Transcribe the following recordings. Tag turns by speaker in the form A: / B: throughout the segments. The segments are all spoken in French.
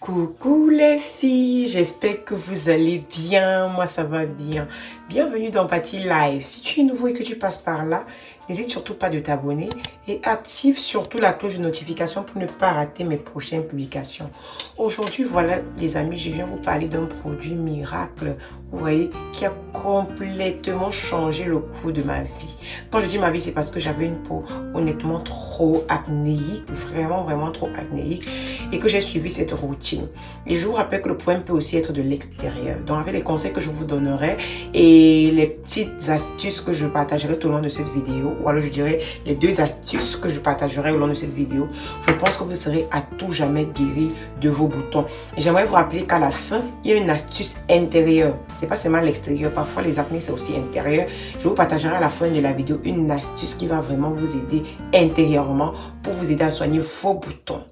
A: Coucou les filles, j'espère que vous allez bien, moi ça va bien. Bienvenue dans Patty Live. Si tu es nouveau et que tu passes par là, n'hésite surtout pas de t'abonner et active surtout la cloche de notification pour ne pas rater mes prochaines publications. Aujourd'hui, voilà les amis, je viens vous parler d'un produit miracle, vous voyez, qui a complètement changé le cours de ma vie. Quand je dis ma vie, c'est parce que j'avais une peau honnêtement trop acnéique, vraiment trop acnéique, et que j'ai suivi cette routine. Et je vous rappelle que le problème peut aussi être de l'extérieur. Donc avec les conseils que je vous donnerai et les petites astuces que je partagerai tout au long de cette vidéo, ou alors je dirais les deux astuces que je partagerai au long de cette vidéo, je pense que vous serez à tout jamais guéri de vos boutons. Et j'aimerais vous rappeler qu'à la fin, il y a une astuce intérieure. C'est pas seulement l'extérieur, parfois les acnés c'est aussi intérieur. Je vous partagerai à la fin de la vidéo une astuce qui va vraiment vous aider intérieurement pour vous aider à soigner vos boutons.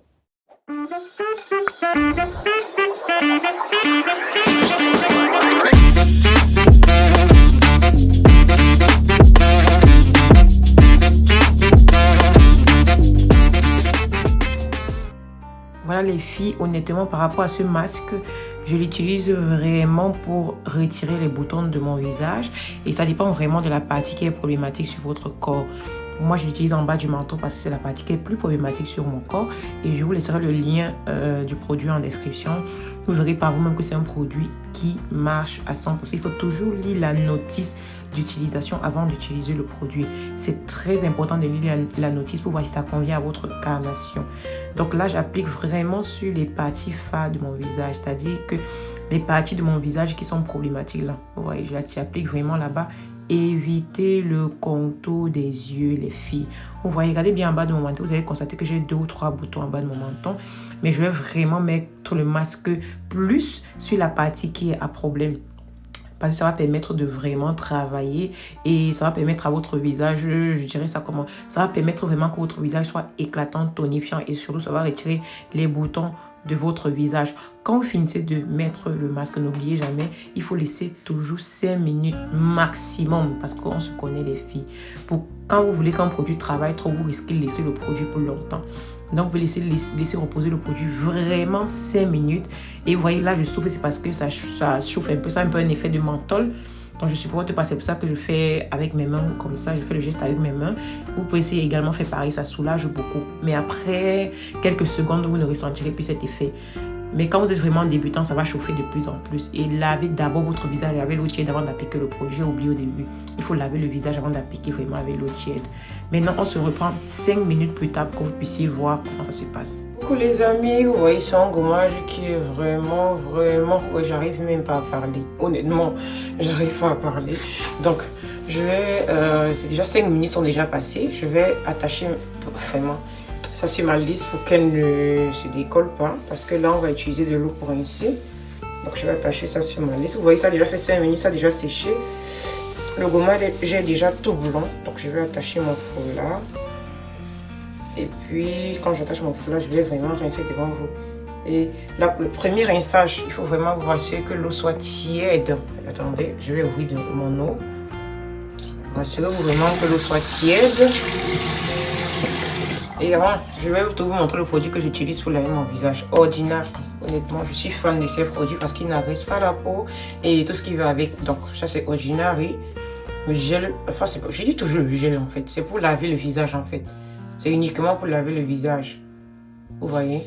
A: Voilà les filles, honnêtement par rapport à ce masque, je l'utilise vraiment pour retirer les boutons de mon visage et ça dépend vraiment de la partie qui est problématique sur votre corps. Moi, je l'utilise en bas du menton parce que c'est la partie qui est plus problématique sur mon corps. Et je vous laisserai le lien du produit en description. Vous verrez par vous-même que c'est un produit qui marche à 100%. Il faut toujours lire la notice d'utilisation avant d'utiliser le produit. C'est très important de lire la notice pour voir si ça convient à votre carnation. Donc là, j'applique vraiment sur les parties phares de mon visage. C'est-à-dire que les parties de mon visage qui sont problématiques là. Vous voyez, j'applique vraiment là-bas. Évitez le contour des yeux, les filles. Vous voyez, regardez bien en bas de mon menton. Vous allez constater que j'ai 2 ou 3 boutons en bas de mon menton. Mais je vais vraiment mettre le masque plus sur la partie qui est à problème. Parce que ça va permettre de vraiment travailler et ça va permettre à votre visage, je dirais ça comment, ça va permettre vraiment que votre visage soit éclatant, tonifiant et surtout ça va retirer les boutons de votre visage. Quand vous finissez de mettre le masque, n'oubliez jamais, il faut laisser toujours 5 minutes maximum parce qu'on se connaît les filles. Quand vous voulez qu'un produit travaille trop, vous risquez de laisser le produit pour longtemps. Donc, vous laissez reposer le produit vraiment 5 minutes. Et vous voyez, là, je souffle, c'est parce que ça chauffe un peu. Ça a un peu un effet de menthol. Donc, je supporte pas. C'est pour ça que je fais avec mes mains comme ça. Je fais le geste avec mes mains. Vous pouvez essayer également faire pareil. Ça soulage beaucoup. Mais après quelques secondes, vous ne ressentirez plus cet effet. Mais quand vous êtes vraiment débutant, ça va chauffer de plus en plus. Et lavez d'abord votre visage avec l'eau tiède avant d'appliquer le produit. J'ai oublié au début. Il faut laver le visage avant d'appliquer vraiment avec l'eau tiède. Maintenant, on se reprend 5 minutes plus tard pour que vous puissiez voir comment ça se passe. Coucou les amis, vous voyez c'est un gommage qui est vraiment... Ouais, j'arrive même pas à parler. Honnêtement, j'arrive pas à parler. Donc, je vais... c'est déjà 5 minutes sont déjà passées. Je vais attacher vraiment... ça sur ma liste pour qu'elle ne se décolle pas parce que là on va utiliser de l'eau pour rincer. Donc je vais attacher ça sur ma liste. Vous voyez ça a déjà fait 5 minutes, ça a déjà séché. Le gommage j'ai déjà tout blanc, donc je vais attacher mon foulard. Et puis quand j'attache mon foulard, je vais vraiment rincer devant vous. Et là, le premier rinçage, il faut vraiment vous rassurer que l'eau soit tiède. Attendez, je vais ouvrir mon eau. Rassurez-vous vraiment que l'eau soit tiède. Et avant, je vais vous montrer le produit que j'utilise pour laver mon visage. Ordinary. Honnêtement, je suis fan de ces produits parce qu'ils n'agressent pas la peau et tout ce qui va avec. Donc, ça c'est Ordinary. Le gel, enfin, je dis toujours le gel en fait. C'est pour laver le visage en fait. C'est uniquement pour laver le visage. Vous voyez?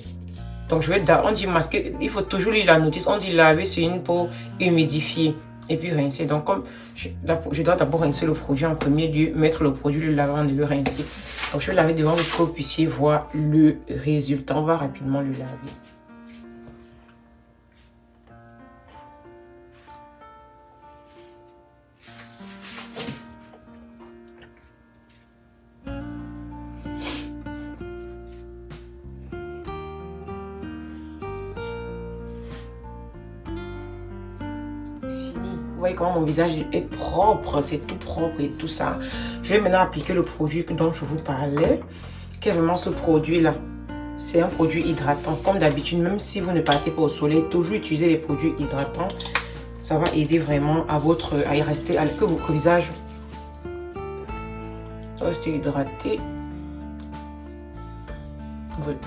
A: Donc, on dit masquer. Il faut toujours lire la notice. On dit laver sur une peau humidifiée. Et puis rincer. Donc, comme je dois d'abord rincer le produit en premier lieu, mettre le produit, le laver avant de le rincer. Donc, je vais laver devant vous pour que vous puissiez voir le résultat. On va rapidement le laver. Vous voyez comment mon visage est propre, c'est tout propre et tout ça. Je vais maintenant appliquer le produit dont je vous parlais, qui est vraiment ce produit-là. C'est un produit hydratant. Comme d'habitude, même si vous ne partez pas au soleil, toujours utiliser les produits hydratants. Ça va aider vraiment à y rester, que votre visage reste hydraté. Voilà.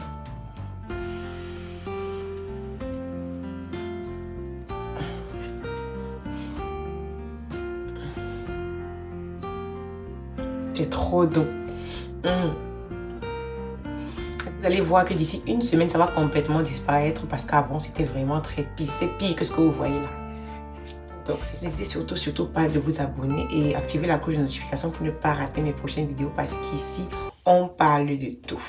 A: C'est trop doux. Vous allez voir que d'ici une semaine, ça va complètement disparaître parce qu'avant, c'était vraiment très pire. C'était pire que ce que vous voyez là. Donc, n'hésitez surtout pas de vous abonner et activer la cloche de notification pour ne pas rater mes prochaines vidéos parce qu'ici, on parle de tout.